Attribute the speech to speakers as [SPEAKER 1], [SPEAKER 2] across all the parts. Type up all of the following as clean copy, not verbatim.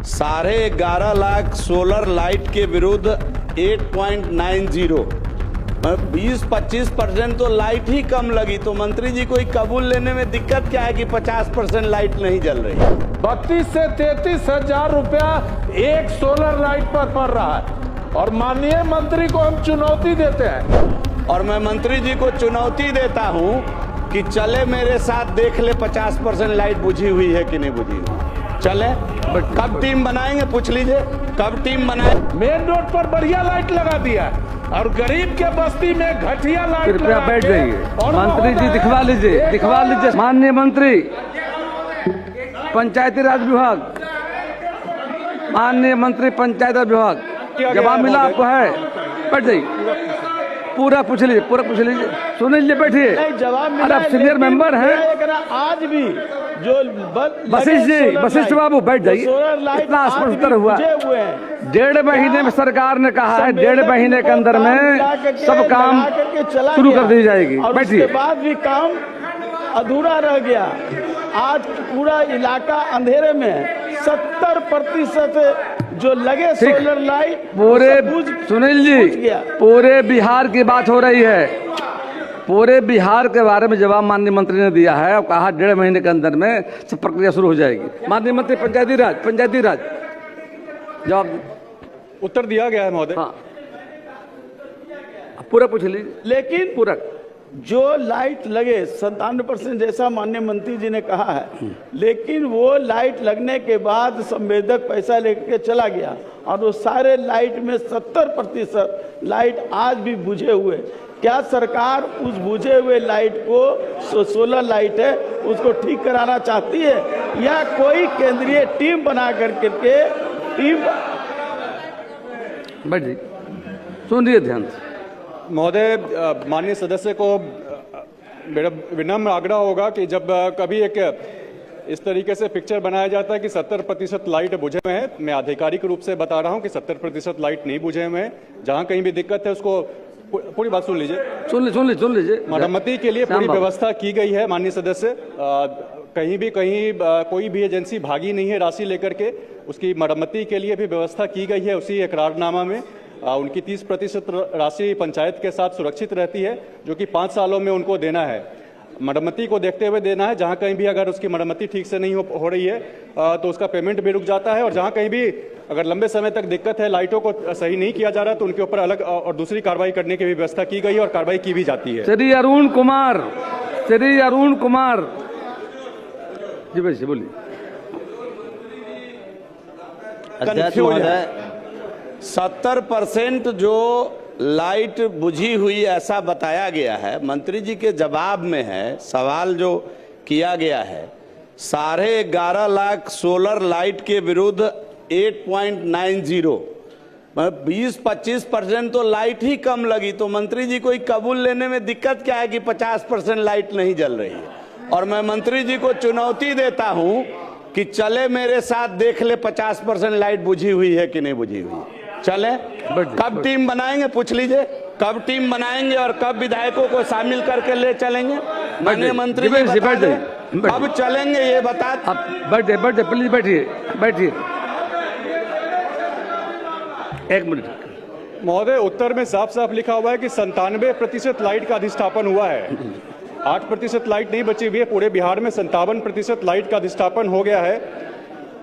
[SPEAKER 1] 11.5 lakh solar light के विरुद्ध 8.90 20-25% तो लाइट ही कम लगी। तो मंत्री जी को कबूल लेने में दिक्कत क्या है कि 50% लाइट नहीं जल रही?
[SPEAKER 2] 32 से 33 हजार रुपया एक सोलर लाइट पर पड़ रहा है और माननीय मंत्री को हम चुनौती देते हैं।
[SPEAKER 1] और मैं मंत्री जी को चुनौती देता हूं कि चले मेरे साथ देख ले 50% लाइट बुझी हुई है कि नहीं बुझी हुई। चले, कब टीम बनाएंगे पूछ लीजिए, कब टीम बनाए?
[SPEAKER 2] मेन रोड पर बढ़िया लाइट लगा दिया और गरीब के बस्ती में घटिया लाइट
[SPEAKER 3] कृपया बैठ जाइए। मंत्री जी दिखवा लीजिए। माननीय मंत्री पंचायती राज विभाग, माननीय मंत्री पंचायत राज विभाग, जवाब मिला आपको है? बैठ जाइए, पूरा पूछ लीजिए, सुन लीजिए, बैठिए। अरे आप सीनियर मेंबर हैं।
[SPEAKER 1] आज भी जो
[SPEAKER 3] वशिष्ठ बाबू बैठ जाइए। इतना स्पष्ट उत्तर हुआ। 1.5 महीने में सरकार ने कहा है 1.5 महीने के अंदर में सब काम शुरू कर दी जाएगी। बैठिए।
[SPEAKER 1] बाद भी काम अधूरा रह गया। आज पूरा इलाका अंधेरे में 70% जो लगे सोलर लाइट
[SPEAKER 3] पूरे, सुनील जी, पूरे बिहार की बात हो रही है। पूरे बिहार के बारे में जवाब माननीय मंत्री ने दिया है और कहा 1.5 महीने के अंदर में सब प्रक्रिया शुरू हो जाएगी। माननीय मंत्री पंचायती राज जवाब
[SPEAKER 4] उत्तर दिया गया है महोदय।
[SPEAKER 3] हाँ, पूरा पूछ लीजिए।
[SPEAKER 1] लेकिन
[SPEAKER 3] पूरा
[SPEAKER 1] जो लाइट लगे 97% जैसा माननीय मंत्री जी ने कहा है, लेकिन वो लाइट लगने के बाद संवेदक पैसा लेके चला गया और वो सारे लाइट में 70% लाइट आज भी बुझे हुए। क्या सरकार उस बुझे हुए लाइट को, सोलर लाइट है, उसको ठीक कराना चाहती है या कोई केंद्रीय टीम बना करके टीम?
[SPEAKER 3] बैठिए, सुनिए ध्यान से।
[SPEAKER 4] महोदय, माननीय सदस्य को मेरा विनम्र आग्रह होगा कि जब कभी एक इस तरीके से पिक्चर बनाया जाता है कि 70% लाइट बुझे हुए हैं, मैं आधिकारिक रूप से बता रहा हूं कि 70% लाइट नहीं बुझे हुए हैं। जहां कहीं भी दिक्कत है उसको पूरी बात सुन लीजिए। मरम्मती के लिए पूरी व्यवस्था की गई है माननीय सदस्य। कहीं कोई भी एजेंसी भागी नहीं है राशि लेकर के। उसकी मरम्मती के लिए भी व्यवस्था की गई है। उसी इकरारनामा में उनकी 30% राशि पंचायत के साथ सुरक्षित रहती है, जो कि 5 सालों में उनको देना है। मरम्मति को देखते हुए देना है। जहां कहीं भी अगर उसकी मरम्मति ठीक से नहीं हो रही है तो उसका पेमेंट भी रुक जाता है। और जहां कहीं भी अगर लंबे समय तक दिक्कत है, लाइटों को सही नहीं किया जा रहा, तो उनके ऊपर अलग और दूसरी कार्रवाई करने की भी व्यवस्था की गई है और कार्रवाई की भी जाती है।
[SPEAKER 3] श्री अरुण कुमार जी, वैसे बोलिए।
[SPEAKER 1] अध्यक्ष महोदय, 70% जो लाइट बुझी हुई ऐसा बताया गया है। मंत्री जी के जवाब में है, सवाल जो किया गया है, 11.5 लाख सोलर लाइट के विरुद्ध 8.90 20-25% तो लाइट ही कम लगी। तो मंत्री जी को कबूल लेने में दिक्कत क्या है कि 50% लाइट नहीं जल रही है? और मैं मंत्री जी को चुनौती देता हूं कि चले मेरे साथ देख ले 50% लाइट बुझी हुई है कि नहीं बुझी हुई। चले, कब टीम बनाएंगे पूछ लीजिए, कब टीम बनाएंगे और कब विधायकों को शामिल करके ले चलेंगे? माननीय मंत्री जी कब चलेंगे ये बता।
[SPEAKER 3] बैठिए, प्लीज बैठिए। 1 मिनट।
[SPEAKER 4] महोदय, उत्तर में साफ साफ लिखा हुआ है कि 97% लाइट का अधिष्ठापन हुआ है। 8% लाइट नहीं बची हुई है। पूरे बिहार में 57% लाइट का अधिष्ठापन हो गया है।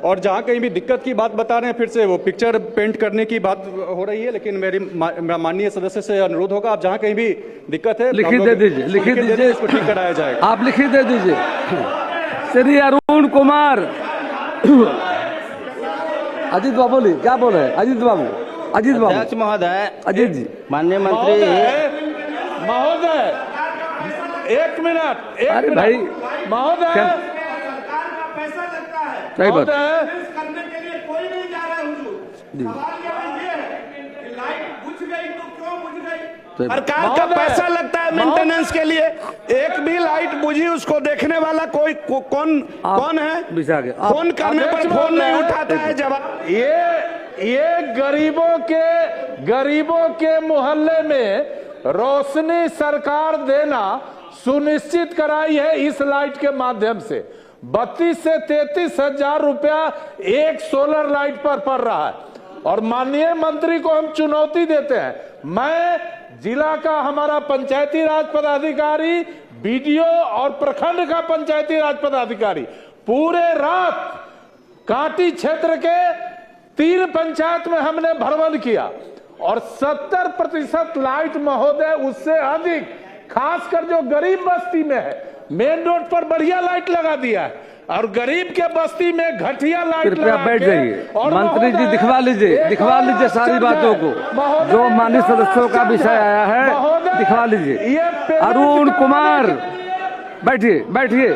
[SPEAKER 4] और जहां कहीं भी दिक्कत की बात बता रहे हैं, फिर से वो पिक्चर पेंट करने की बात हो रही है। लेकिन मेरा माननीय सदस्य से अनुरोध होगा, आप जहां कहीं भी दिक्कत है
[SPEAKER 3] लिखित दे दीजिए,
[SPEAKER 4] इसको ठीक कराया जाएगा।
[SPEAKER 3] आप लिखित दे दीजिए। श्री अरुण कुमार, अजीत बाबू क्या बोल रहे हैं? अजीत बाबू।
[SPEAKER 1] अध्यक्ष महोदय,
[SPEAKER 3] अजीत जी,
[SPEAKER 1] माननीय मंत्री
[SPEAKER 2] महोदय, 1 मिनट।
[SPEAKER 3] अरे भाई
[SPEAKER 2] महोदय,
[SPEAKER 3] सही बात
[SPEAKER 5] करने के लिए कोई नहीं जा रहा है हुजूर। सवाल ये है कि लाइट बुझ गई तो क्यों बुझ गई?
[SPEAKER 1] सरकार का पैसा लगता है मेंटेनेंस के लिए। एक भी लाइट बुझी उसको देखने वाला कोई कौन है? फोन करने पर फोन नहीं उठाता है। जवाब
[SPEAKER 2] ये गरीबों के मोहल्ले में रोशनी सरकार देना सुनिश्चित कराई है इस लाइट के माध्यम से। 32 से 33 हजार रुपया एक सोलर लाइट पर पड़ रहा है। और माननीय मंत्री को हम चुनौती देते हैं, मैं जिला का हमारा पंचायती राज पदाधिकारी, बीडीओ और प्रखंड का पंचायती राज पदाधिकारी पूरे रात कांटी क्षेत्र के 3 पंचायत में हमने भ्रमण किया और 70% लाइट महोदय, उससे अधिक, खासकर जो गरीब बस्ती में है, मेन रोड पर बढ़िया लाइट लगा दिया है और गरीब के बस्ती में घटिया लाइट
[SPEAKER 3] कृपया
[SPEAKER 2] लगा
[SPEAKER 3] बैठ
[SPEAKER 2] के,
[SPEAKER 3] जाइए।
[SPEAKER 2] और
[SPEAKER 3] मंत्री जी दिखवा लीजिए सारी बातों को, जो माननीय सदस्यों का विषय आया है दिखवा लीजिए। अरुण कुमार बैठिए।